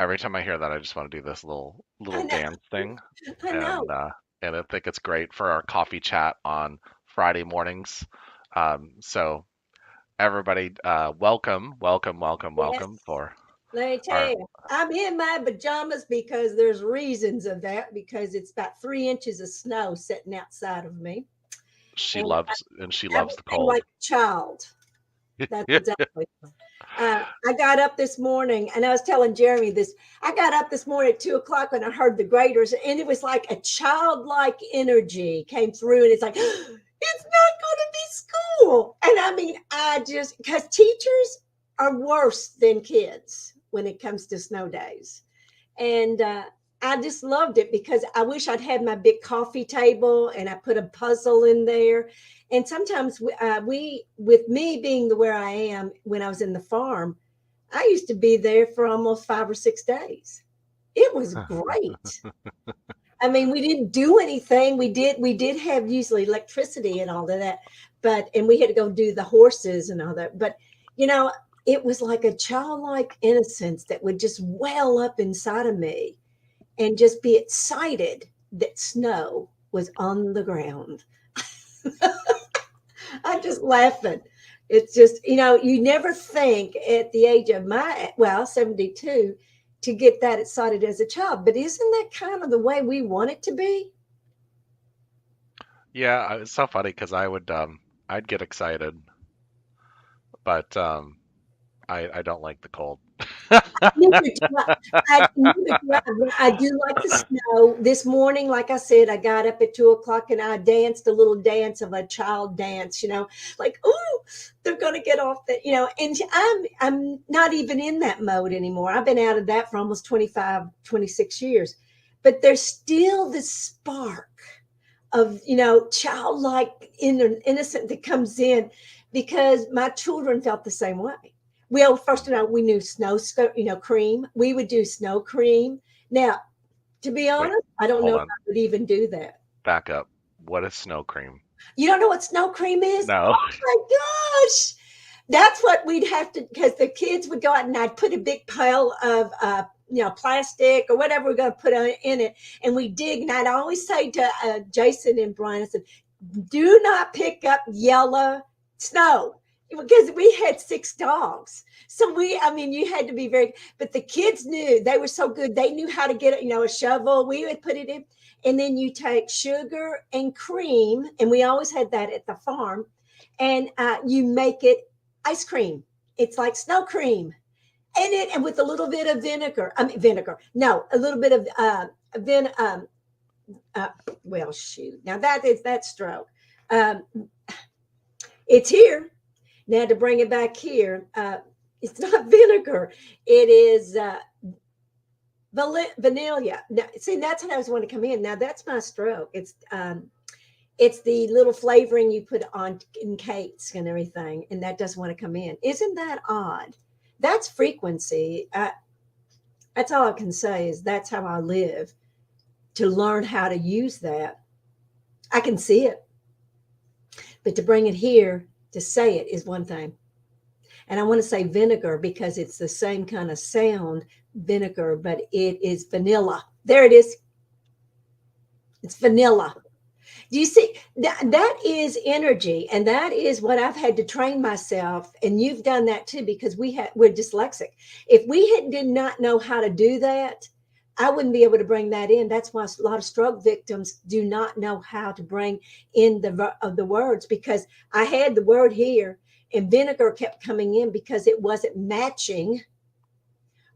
every time I hear that, I just want to do this little I know. dance thing, I and know. uh, and I think it's great for our coffee chat on Friday mornings. So everybody, welcome Yes. for Let me tell our. you, I'm in my pajamas because there's reasons of that, because it's about 3 inches of snow sitting outside of me. She And loves and she I loves would the say cold. like a child. That's exactly. I got up this morning and I was telling Jeremy this. I got up this morning at 2 o'clock when I heard the graders, and it was like a childlike energy came through, and it's like, it's not going to be school. And I mean, I just, because teachers are worse than kids when it comes to snow days. And I just loved it because I wish I'd had my big coffee table and I put a puzzle in there. And sometimes with me being the where I am when I was in the farm, I used to be there for almost 5 or 6 days. It was great. I mean, we didn't do anything. We did have usually electricity and all of that, but and we had to go do the horses and all that. But you know, it was like a childlike innocence that would just well up inside of me and just be excited that snow was on the ground. I'm just laughing. It's just, you never think at the age of 72, to get that excited as a child. But isn't that kind of the way we want it to be? Yeah, it's so funny because I'd get excited, but I don't like the cold. Neither do I. Neither do I. But I do like the snow. This morning, like I said, I got up at 2 o'clock and I danced a little dance of a child dance. Like, oh, they're going to get off that. And I'm not even in that mode anymore. I've been out of that for almost 25, 26 years, but there's still this spark of childlike innocent that comes in, because my children felt the same way. Well, first of all, we knew cream. We would do snow cream. Now, to be Wait, honest, I don't know hold if on, I would even do that. back up. What is snow cream? You don't know what snow cream is? No. Oh my gosh. That's what we'd have to, because the kids would go out and I'd put a big pile of, plastic or whatever we're going to put in it. And we dig. And I'd always say to Jason and Brian, I said, do not pick up yellow snow, because we had 6 dogs. So I mean, you had to be very, but the kids knew, they were so good. They knew how to get it, a shovel. We would put it in. And then you take sugar and cream. And we always had that at the farm. And you make it ice cream. It's like snow cream. And with a little bit of vinegar. I mean, vinegar. No, a little bit of vin. Uh, well, shoot. Now that's stroke. Um, it's here. Now to bring it back here, it's not vinegar. It is vanilla. Now, see, that's what I was want to come in. Now that's my stroke. It's the little flavoring you put on in cakes and everything, and that doesn't want to come in. Isn't that odd? That's frequency. That's all I can say is that's how I live, to learn how to use that. I can see it, but to bring it here, to say it is one thing. And I want to say vinegar because it's the same kind of sound, vinegar, but it is vanilla. There it is. It's vanilla. Do you see that is energy, and that is what I've had to train myself, and you've done that too, because we're dyslexic. If we did not know how to do that, I wouldn't be able to bring that in. That's why a lot of stroke victims do not know how to bring in the words, because I had the word here and vinegar kept coming in because it wasn't matching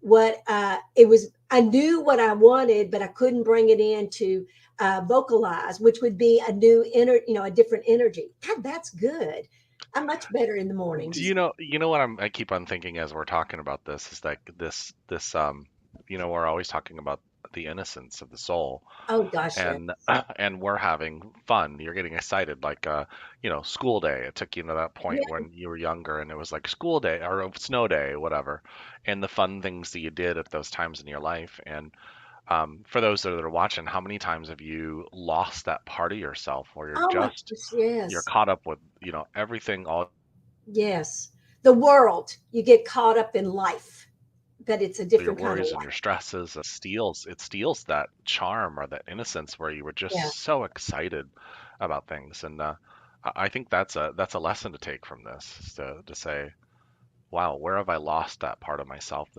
what it was. I knew what I wanted, but I couldn't bring it in to vocalize, which would be a different energy. God, that's good. I'm much better in the Do mornings. you know what I keep on thinking as we're talking about this is like this we're always talking about the innocence of the soul, Oh gosh, yeah. and and we're having fun. You're getting excited like school day. It took you to that point Yeah. when you were younger and it was like school day or a snow day, whatever, and the fun things that you did at those times in your life. And for those that are watching, how many times have you lost that part of yourself where Oh my gosh, you're yes. caught up with everything all. Yes. The world, you get caught up in life. but it's a So your different kind of worries and your life. stresses it steals that charm or that innocence where you were Yeah. just so excited about things. And I think that's a lesson to take from this, is to say, wow, where have I lost that part of myself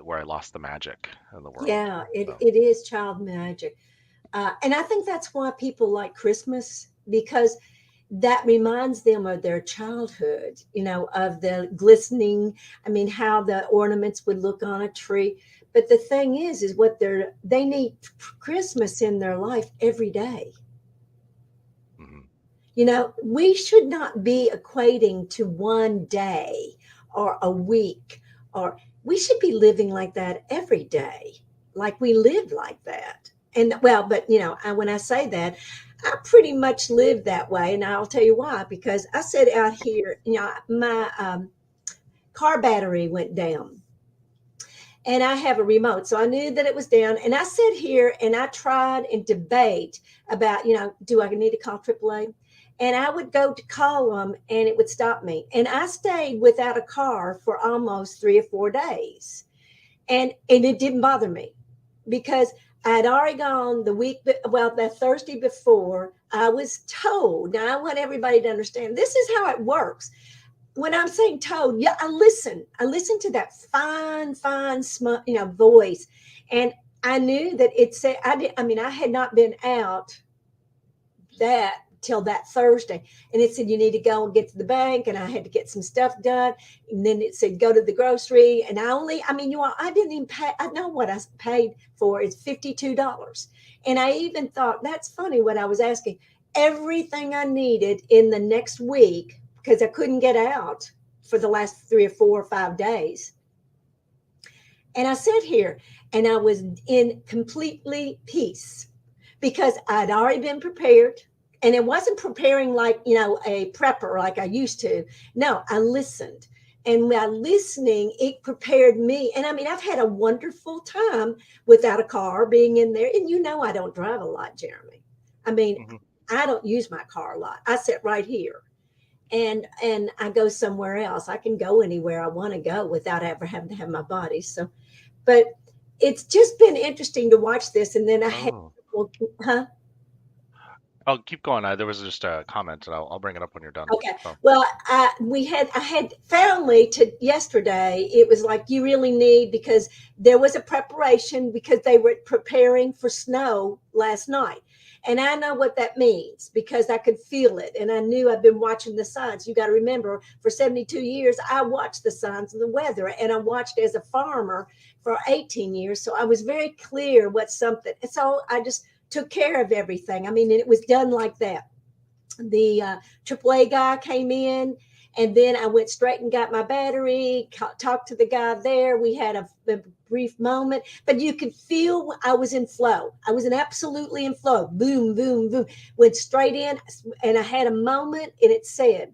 where I lost the magic in the world? Yeah, it, So, it is child magic. And I think that's why people like Christmas, because that reminds them of their childhood, of the glistening. I mean, how the ornaments would look on a tree. But the thing is what they need Christmas in their life every day. mhm. We should not be equating to one day or a week, or we should be living like that every day, like we live like that. And well, but when I say that, I pretty much live that way. And I'll tell you why, because I sit out here, my car battery went down and I have a remote. So I knew that it was down. And I sit here and I tried and debate about, do I need to call AAA? And I would go to call them and it would stop me. And I stayed without a car for almost 3 or 4 days. And it didn't bother me because I had already gone the Thursday before. I was told. Now I want everybody to understand this is how it works. When I'm saying told, yeah, I listen. I listen to that fine, fine, voice, and I knew that it said I did. I mean, I had not been out that till that Thursday, and it said you need to go and get to the bank, and I had to get some stuff done, and then it said go to the grocery, and I mean, I didn't even pay. I know what I paid for is $52, and I even thought that's funny what I was asking. Everything I needed in the next week because I couldn't get out for the last 3 or 4 or 5 days. And I sat here and I was in completely peace because I'd already been prepared. And it wasn't preparing like, a prepper like I used to. No, I listened. And by listening, it prepared me. And I mean, I've had a wonderful time without a car being in there. And I don't drive a lot, Jeremy. I mean, Mhm. I don't use my car a lot. I sit right here and I go somewhere else. I can go anywhere I want to go without ever having to have my body. So, but it's just been interesting to watch this. And then I had, Oh, well, huh? oh, keep going. There was just a comment, and I'll bring it up when you're done. Okay. So, Well, I had family to yesterday. It was like you really need because there was a preparation because they were preparing for snow last night. And I know what that means because I could feel it. And I knew I've been watching the signs. You got to remember, for 72 years, I watched the signs of the weather and I watched as a farmer for 18 years. So I was very clear what something. And so I just took care of everything. I mean, it was done like that. The AAA guy came in, and then I went straight and got my battery, talked to the guy there. We had a brief moment, but you could feel I was in flow. I was absolutely in flow. Boom, boom, boom. Went straight in, and I had a moment, and it said,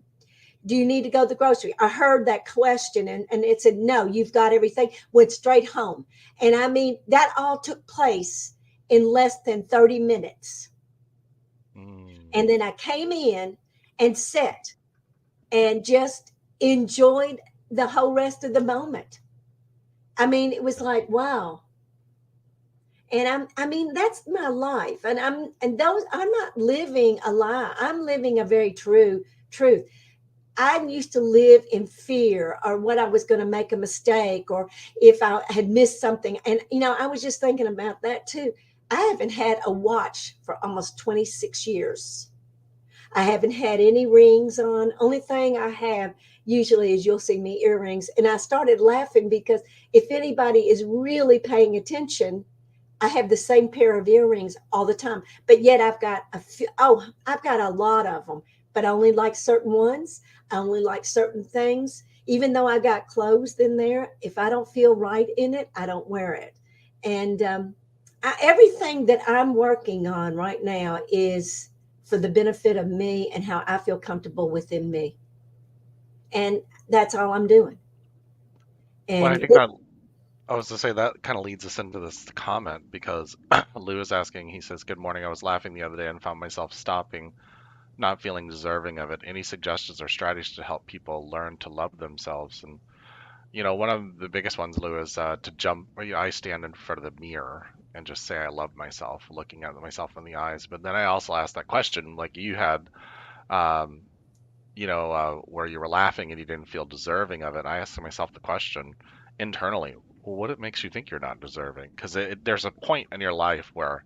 do you need to go to the grocery? I heard that question and it said, no, you've got everything. Went straight home. And I mean, that all took place in less than 30 minutes. mm, And then I came in and sat and just enjoyed the whole rest of the moment. I mean, it was like, wow. And I mean, that's my life. I'm not living a lie. I'm living a very true truth. I used to live in fear or what I was going to make a mistake or if I had missed something. And, I was just thinking about that too. I haven't had a watch for almost 26 years. I haven't had any rings on. Only thing I have usually is you'll see me earrings. And I started laughing because if anybody is really paying attention, I have the same pair of earrings all the time. But yet I've got I've got a lot of them, but I only like certain ones. I only like certain things. Even though I got clothes in there, if I don't feel right in it, I don't wear it. And everything that I'm working on right now is for the benefit of me and how I feel comfortable within me. And that's all I'm doing. well, I And think that I was to say that kind of leads us into this comment because Lou is asking. He says, "Good morning. I was laughing the other day and found myself stopping, not feeling deserving of it. Any suggestions or strategies to help people learn to love themselves?" And one of the biggest ones, Lou, is to jump. I stand in front of the mirror and just say I love myself, looking at myself in the eyes. But then I also ask that question, like you had, um, where you were laughing and you didn't feel deserving of it. I asked myself the question internally, well, what it makes you think you're not deserving? Because there's a point in your life where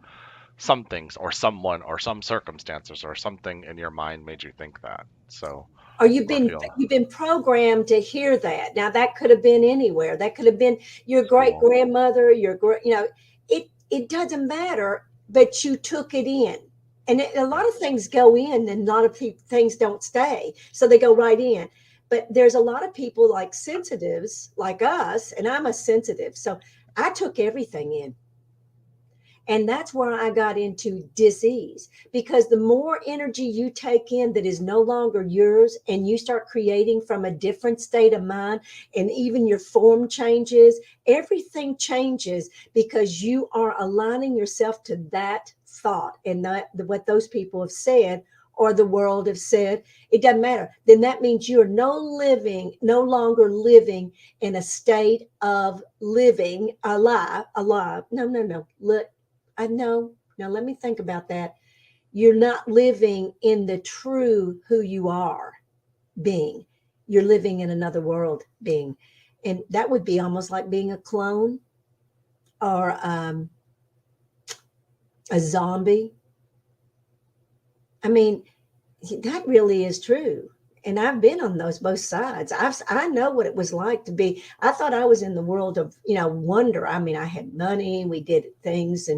some things or someone or some circumstances or something in your mind made you think that. So, Or or feel you've been programmed to hear that. Now that could have been anywhere. That could have been your great school. grandmother, your great, it doesn't matter, but you took it in. And a Yeah. lot of things go in and a lot of things don't stay. So they go right in. But there's a lot of people like sensitives like us, and I'm a sensitive. So I took everything in. And that's where I got into disease because the more energy you take in that is no longer yours and you start creating from a different state of mind, and even your form changes, everything changes because you are aligning yourself to that thought and not what those people have said or the world have said. It doesn't matter. Then that means you are no longer living in a state of living alive. No, no, no. I know. Now let me think about that. You're not living in the true who you are being. You're living in another world being. And that would be almost like being a clone or a zombie. I mean, that really is true. And I've been on those both sides. I know what it was like to be. I thought I was in the world of, wonder. I mean, I had money, we did things,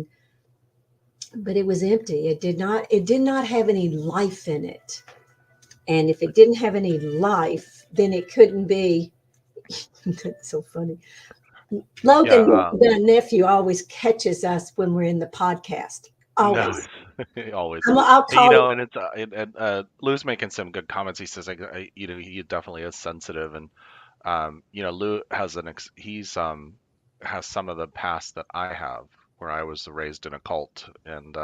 but it was empty. It did not have any life in it. And if it didn't have any life, then it couldn't be. That's so funny. Yeah. Logan, my nephew, always catches us when we're in the podcast. No, Always. always. I'll And, call and it's Lou's making some good comments. He says, he definitely is sensitive, and Lou has has some of the past that I have, where I was raised in a cult, and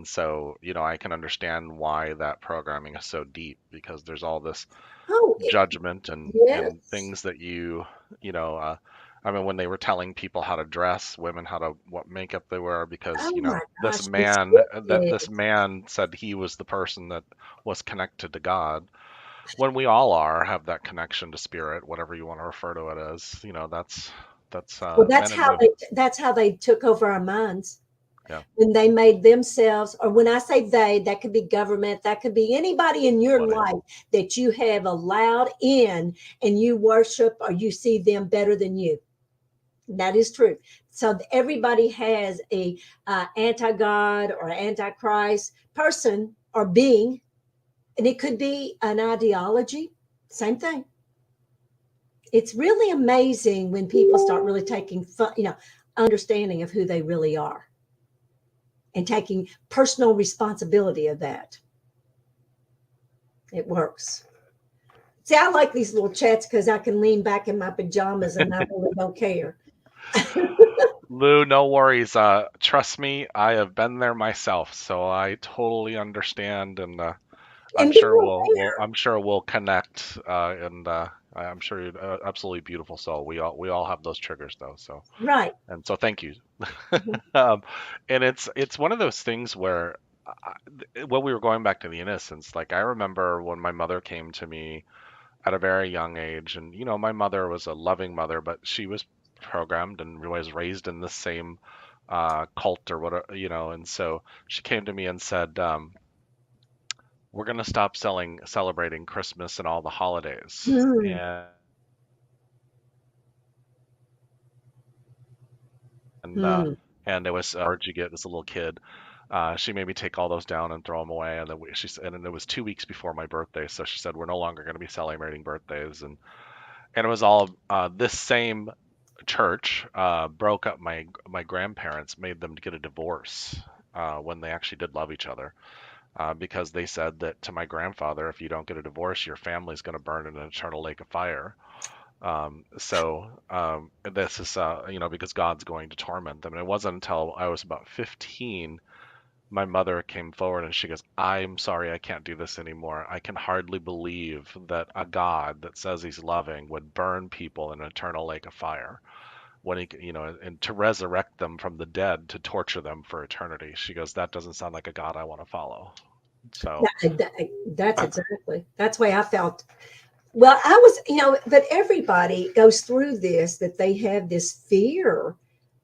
so I can understand why that programming is so deep because there's all this Oh, judgment and yes. things that you know I mean when they were telling people how to dress women how to what makeup they wear because Oh my this gosh, we man still that did. this man said he was the person that was connected to God when we all have that connection to spirit, whatever you want to refer to it as. That's Well, men and women. that's how they took over our minds. Yeah. When they made themselves, or when I say they, that could be government, that could be anybody in your Anybody. life that you have allowed in and you worship or you see them better than you. That is true. So everybody has a anti-God or anti-Christ person or being, and it could be an ideology. Same thing. It's really amazing when people start really taking understanding of who they really are and taking personal responsibility of that. It works. See, I like these little chats because I can lean back in my pajamas and I really don't care. Lou, no worries. Trust me, I have been there myself, so I totally understand, and And being I'm sure we'll connect, and I'm sure you're absolutely beautiful soul. We all have those triggers though, so right. and so thank you. Mhm. um, and it's one of those things where when we were going back to the innocence, like I remember when my mother came to me at a very young age, and my mother was a loving mother, but she was programmed and was raised in the same cult or whatever, and so she came to me and said, we're going to stop celebrating Christmas and all the holidays. Hmm. And Hmm. and it was you get as a little kid. She made me take all those down and throw them away. And then she said, and it was 2 weeks before my birthday, so she said we're no longer going to be celebrating birthdays. And it was all this same church broke up my grandparents, made them get a divorce when they actually did love each other. Because they said that to my grandfather, if you don't get a divorce, your family's going to burn in an eternal lake of fire. This is, because God's going to torment them. And it wasn't until I was about 15 my mother came forward and she goes, I'm sorry, I can't do this anymore. I can hardly believe that a God that says he's loving would burn people in an eternal lake of fire when he, and to resurrect them from the dead to torture them for eternity. She goes, that doesn't sound like a God I want to follow. So, That's exactly. That's why I felt. Well, I was, but everybody goes through this, that they have this fear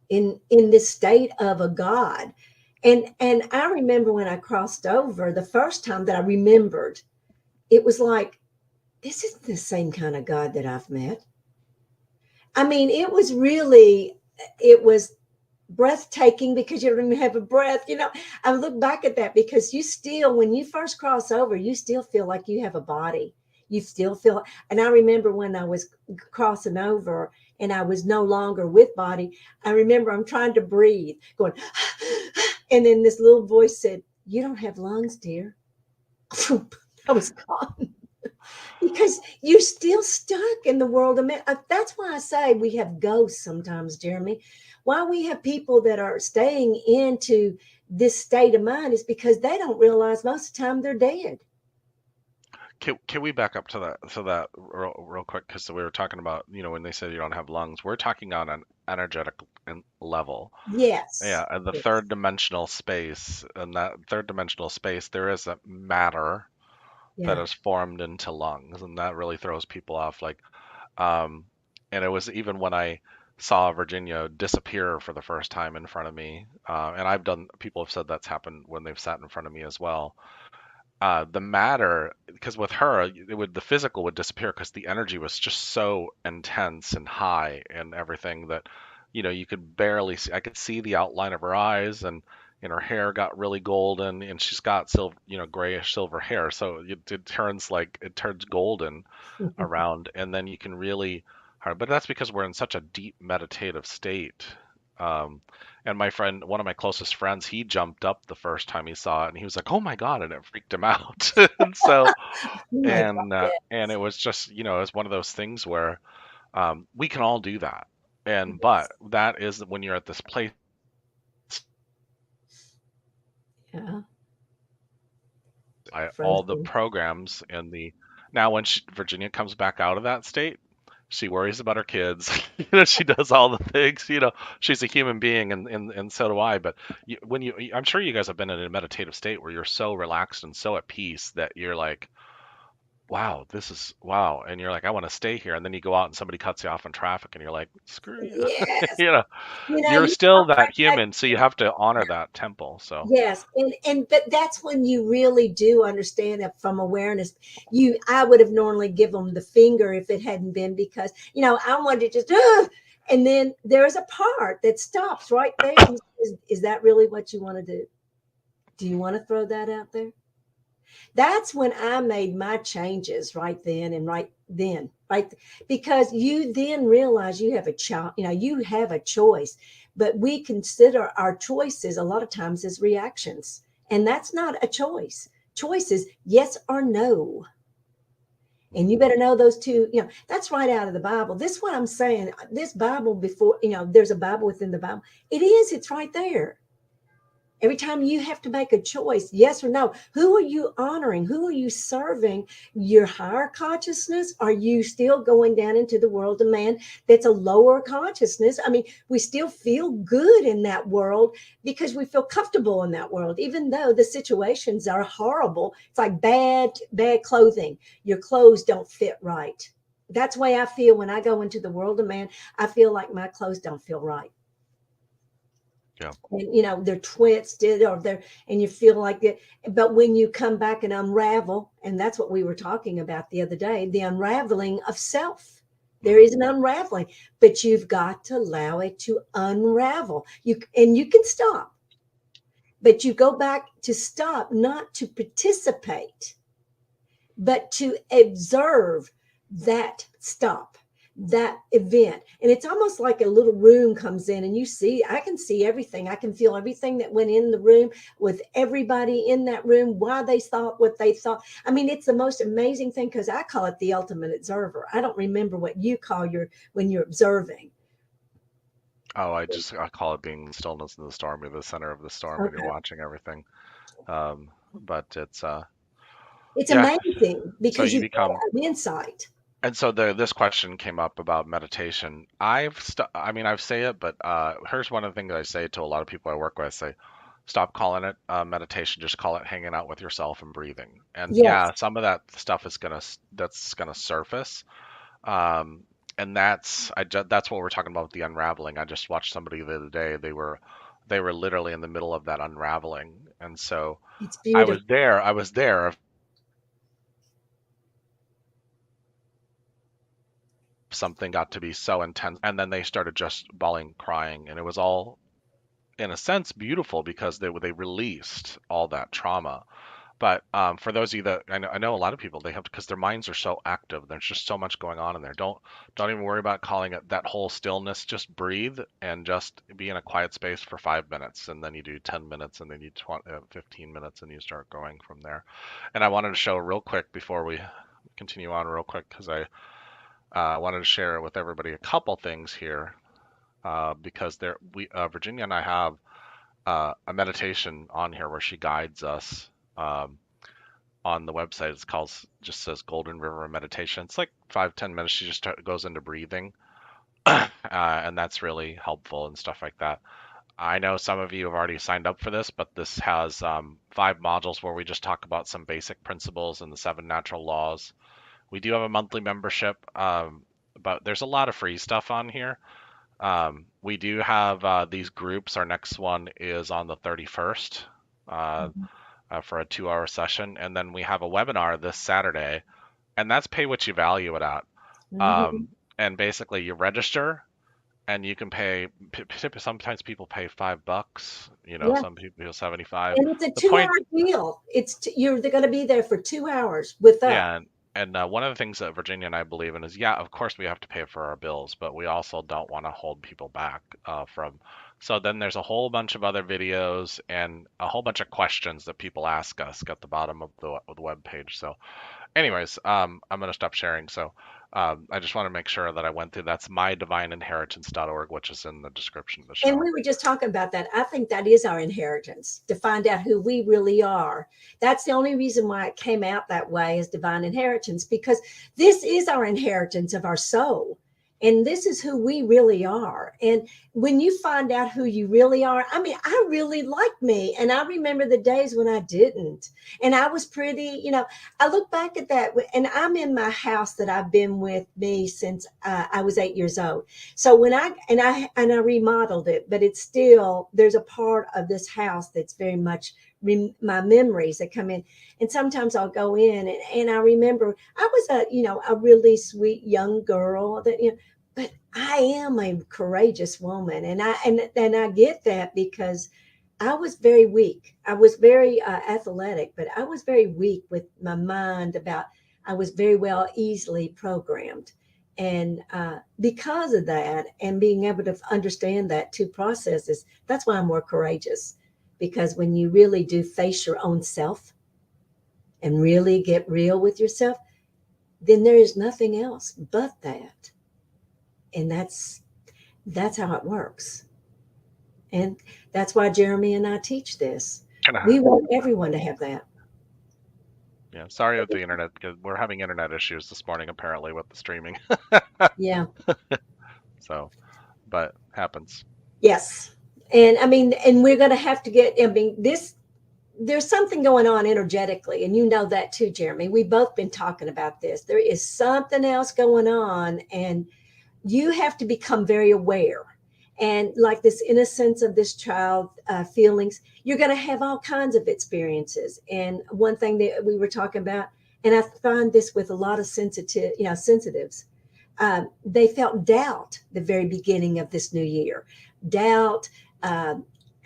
in this state of a God. And I remember when I crossed over the first time that I remembered, it was like, this isn't the same kind of God that I've met. I mean, it was breathtaking because you don't even have a breath. I look back at that because you still, when you first cross over, you still feel like you have a body. You still feel, and I remember when I was crossing over and I was no longer with body, I remember I'm trying to breathe, going, and then this little voice said, "You don't have lungs, dear." I was gone because you're still stuck in the world of men. That's why I say we have ghosts sometimes, Jeremy. Why we have people that are staying into this state of mind is because they don't realize most of the time they're dead. can we back up to that real quick? Because we were talking about, when they said you don't have lungs, we're talking on an energetic level. Yes. Yeah, and the Yes. third dimensional space, and that third dimensional space, there is a matter that Yeah. is formed into lungs, and that really throws people off. Um, and it was even when I saw Virginia disappear for the first time in front of me, and people have said that's happened when they've sat in front of me as well. The matter, because with her, the physical would disappear because the energy was just so intense and high and everything that, you could barely see. I could see the outline of her eyes, and her hair got really golden, and she's got silver, grayish silver hair. So it turns golden around, and then you can really but that's because we're in such a deep meditative state. um and my friend, one of my closest friends, he jumped up the first time he saw it, and he was like, oh my God, and it freaked him out. And so, Oh my God. and it was just, it was one of those things where we can all do that. And but that is when you're at this place, Yeah. all the Frozen. programs now when Virginia comes back out of that state, she worries about her kids. She does all the things. She's a human being, and so do I. But I'm sure you guys have been in a meditative state where you're so relaxed and so at peace that you're like, wow, this is wow. And you're like, I want to stay here. And then you go out and somebody cuts you off in traffic, and you're like, screw you. Yes. You know, you're You talk still that like that. human, so you have to honor that temple. So, Yes, and but that's when you really do understand that from awareness. I would have normally given them the finger if it hadn't been because I wanted to just and then there's a part that stops right there. And says, is that really what you want to do? Do you want to throw that out there? That's when I made my changes right then and right then, right? Because you then realize you have a child, you have a choice, but we consider our choices a lot of times as reactions. And that's not a choice. Choice is yes or no. And you mhm. better know those two, that's right out of the Bible. This is what I'm saying. This Bible before, there's a Bible within the Bible. It's right there. Every time you have to make a choice, yes or no, who are you honoring? Who are you serving? Your higher consciousness? Are you still going down into the world of man that's a lower consciousness? I mean, we still feel good in that world because we feel comfortable in that world, even though the situations are horrible. It's like bad clothing. Your clothes don't fit right. That's the way I feel when I go into the world of man. I feel like my clothes don't feel right, Yeah. and they're twisted or they're, and you feel like it. But when you come back and unravel, and that's what we were talking about the other day, the unraveling of self, there Mhm. is an unraveling, but you've got to allow it to unravel. You can stop, but you go back to stop, not to participate, but to observe that stop, that event. And it's almost like a little room comes in and I can see everything. I can feel everything that went in the room with everybody in that room, why they thought what they thought. I mean, it's the most amazing thing because I call it the ultimate observer. I don't remember what you call when you're observing. I call it being the stillness in the storm. You're the center of the storm, and you're Okay. watching everything. Um, but it's It's yeah. amazing So because you you get become an insight. And so this question came up about meditation. I mean, I say it, but here's one of the things I say to a lot of people I work with. I say, stop calling it meditation. Just call it hanging out with yourself and breathing. And Yes, yeah, some of that stuff is that's gonna surface. Um, and that's what we're talking about with the unraveling. I just watched somebody the other day. They were literally in the middle of that unraveling, and so it's I was beautiful. there. I was there. Something got to be so intense, and then they started just bawling, crying, and it was all in a sense beautiful because they released all that trauma. But for those of you that I know a lot of people, they have, because their minds are so active, there's just so much going on in there. Don't even worry about calling it that whole stillness. Just breathe and just be in a quiet space for 5 minutes, and then you do 10 minutes, and then you 15 minutes, and you start going from there. And I wanted to show real quick before we continue on real quick, because I wanted to share with everybody a couple things here, because Virginia and I have a meditation on here where she guides us, um, on the website. It's called, just says Golden River Meditation. It's like 5-10 minutes. She just goes into breathing, and that's really helpful and stuff like that. I know some of you have already signed up for this, but this has 5 modules where we just talk about some basic principles and the 7 natural laws. We do have a monthly membership, but there's a lot of free stuff on here. We do have these groups. Our next one is on the 31st, uh, Mhm. for a 2-hour session. And then we have a webinar this Saturday, and that's pay what you value it at. Mhm. And basically, you register and you can pay. Sometimes people pay $5, Yeah, some people 75. and it's a The 2 hour point deal. You're going to be there for 2 hours with us. Yeah, and one of the things that Virginia and I believe in is, yeah, of course we have to pay for our bills, but we also don't want to hold people back from. So then there's a whole bunch of other videos and a whole bunch of questions that people ask us at the bottom of the web page. So, anyways, I'm gonna stop sharing. So, I just want to make sure that I went through. That's mydivineinheritance.org, which is in the description of the And show. we were just talking about that. I think that is our inheritance to find out who we really are. That's the only reason why it came out that way as divine inheritance, because this is our inheritance of our soul. And this is who we really are. And when you find out who you really are, I mean, I really like me. And I remember the days when I didn't. And I was pretty, I look back at that, and I'm in my house that I've been with me since I was 8 years old. So when I remodeled it, but it's still, there's a part of this house that's very much my memories that come in. And sometimes I'll go in, and I remember I was a really sweet young girl but I am a courageous woman, and I get that because I was very weak. I was very athletic, but I was very weak with my mind. I was very well easily programmed. And because of that, and being able to understand that two processes, that's why I'm more courageous. Because when you really do face your own self and really get real with yourself, then there is nothing else but that. And that's how it works. And that's why Jeremy and I teach this. We want everyone to have that. Yeah, sorry with the internet, because we're having internet issues this morning apparently with the streaming. Yeah. So, but happens. Yes. And I mean, and we're going to have to I mean, there's something going on energetically, and you know that too, Jeremy. We've both been talking about this. There is something else going on, and you have to become very aware. And like this innocence of this child feelings, you're going to have all kinds of experiences. And one thing that we were talking about, and I find this with a lot of sensitives, they felt doubt the very beginning of this new year, doubt, uh,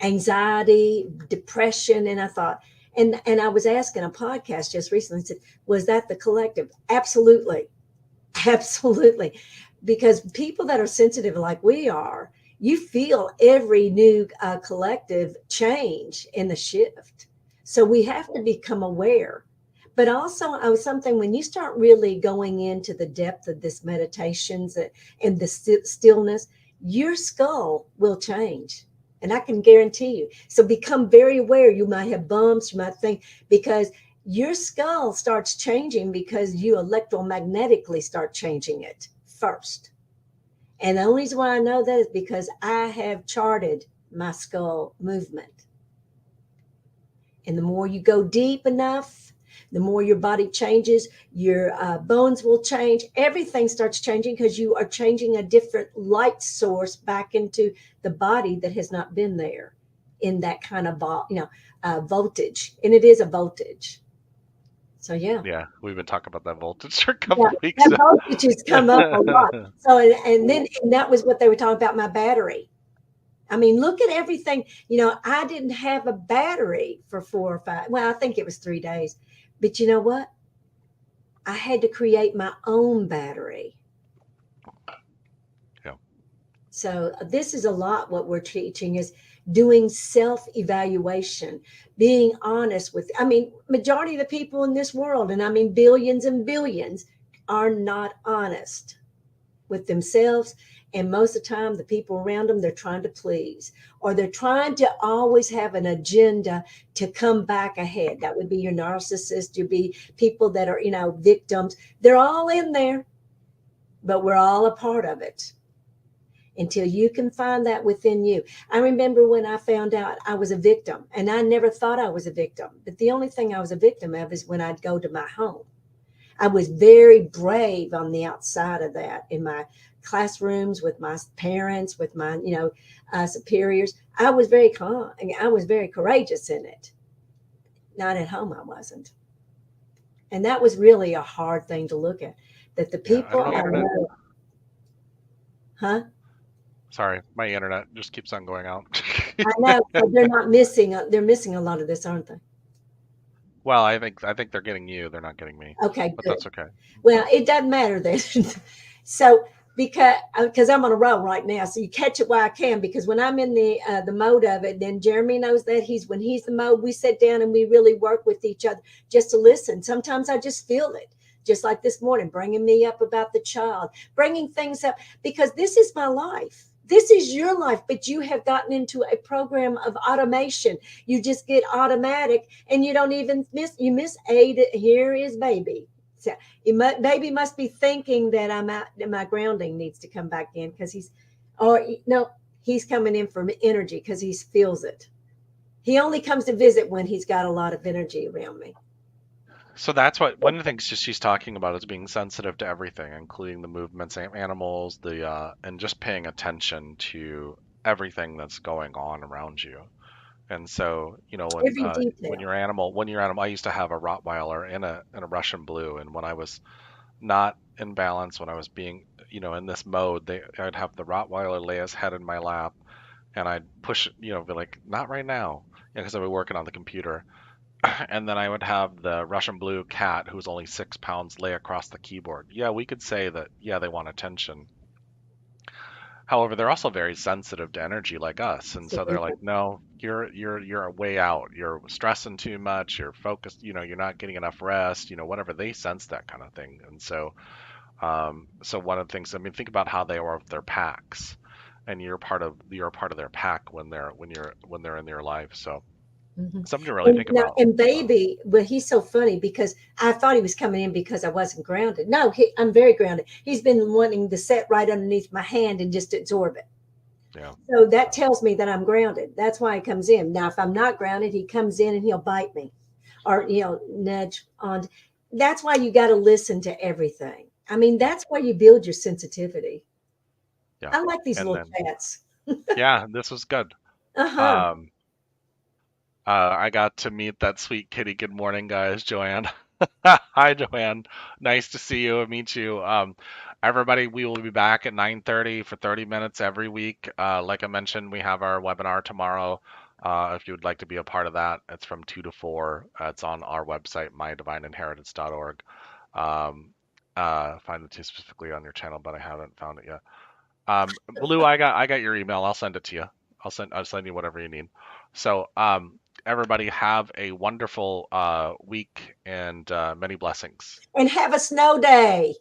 anxiety, depression. And I thought, and I was asking a podcast just recently, said, was that the collective? Absolutely. Absolutely. Because people that are sensitive like we are, you feel every new collective change in the shift. So we have to become aware. But also, I was something when you start really going into the depth of this meditations and the stillness, your skull will change. And I can guarantee you. So become very aware. You might have bumps, you might think, because your skull starts changing because you electromagnetically start changing it first. And the only reason why I know that is because I have charted my skull movement. And the more you go deep enough, the more your body changes, your bones will change. Everything starts changing because you are changing a different light source back into the body that has not been there in that kind of voltage. And it is a voltage. So yeah, Yeah, we've been talking about that voltage for a yeah, couple weeks. that voltage has come up a lot. So and that was what they were talking about, my battery. I mean, look at everything. I didn't have a battery for 4 or 5. Well, I think it was 3 days. But you know what? I had to create my own battery. Yeah, So this is a lot what we're teaching is doing self-evaluation, being honest with, I mean, majority of the people in this world, and I mean billions and billions, are not honest with themselves. And most of the time, the people around them, they're trying to please, or they're trying to always have an agenda to come back ahead. That would be your narcissist, you'd be people that are, victims. They're all in there, but we're all a part of it until you can find that within you. I remember when I found out I was a victim, and I never thought I was a victim, but the only thing I was a victim of is when I'd go to my home. I was very brave on the outside of that in my classrooms with my parents, with my, superiors. I was very calm. I was very courageous in it. Not at home, I wasn't. And that was really a hard thing to look at. That the yeah. I people don't know, I internet. know, huh? Sorry, my internet just keeps on going out. I know, so they're not missing. They're missing a lot of this, aren't they? Well, I think they're getting you. They're not getting me, Okay, but good. that's okay. Well, it doesn't matter then. So because I'm on a roll right now, so you catch it while I can. Because when I'm in the mode of it, then Jeremy knows that when he's the mode, we sit down and we really work with each other just to listen. Sometimes I just feel it, just like this morning, bringing me up about the child, bringing things up because this is my life. This is your life, but you have gotten into a program of automation. You just get automatic, and you don't even miss Ada. Here is baby. So baby must be thinking that I'm out, that my grounding needs to come back in because or no, he's coming in for energy because he feels it. He only comes to visit when he's got a lot of energy around me. So that's what one of the things she's talking about is being sensitive to everything, including the movements, animals, and just paying attention to everything that's going on around you. And so, when Every when detail. your animal, I used to have a Rottweiler and a Russian Blue, and when I was not in balance, when I was being, in this mode, I'd have the Rottweiler lay his head in my lap, and I'd push, be like, not right now, because I'd be working on the computer, and then I would have the Russian Blue cat, who's only 6 pounds, lay across the keyboard. Yeah, we could say that, yeah, they want attention. However, they're also very sensitive to energy like us, and so they're like, Absolutely. no, you're way out. You're stressing too much. You're focused. You're not getting enough rest. Whatever, they sense that kind of thing, and so one of the things. I mean, think about how they are with their packs, and you're a part of their pack when they're in your life. So Mhm. something to really And think now, about. and baby, well, he's so funny because I thought he was coming in because I wasn't grounded. No, I'm very grounded. He's been wanting to sit right underneath my hand and just absorb it. Yeah. So that So, tells me that I'm grounded. That's why he comes in. Now, if I'm not grounded, he comes in and he'll bite me or, nudge on. That's why you got to listen to everything. I mean, yeah, that's why you build your sensitivity. yeah, I like these and little then chats. yeah, this was good. Uh huh. Um, I got to meet that sweet kitty. Good morning, guys. Joanne. Hi, Joanne. Nice to see you and meet you. Everybody, we will be back at 9:30 for 30 minutes every week. Like I mentioned, we have our webinar tomorrow. If you would like to be a part of that, it's from 2 to 4. It's on our website, mydivineinheritance.org. Find it too specifically on your channel, but I haven't found it yet. Blue, I got your email. I'll send it to you. I'll send you whatever you need. So, everybody have a wonderful week and many blessings. And have a snow day.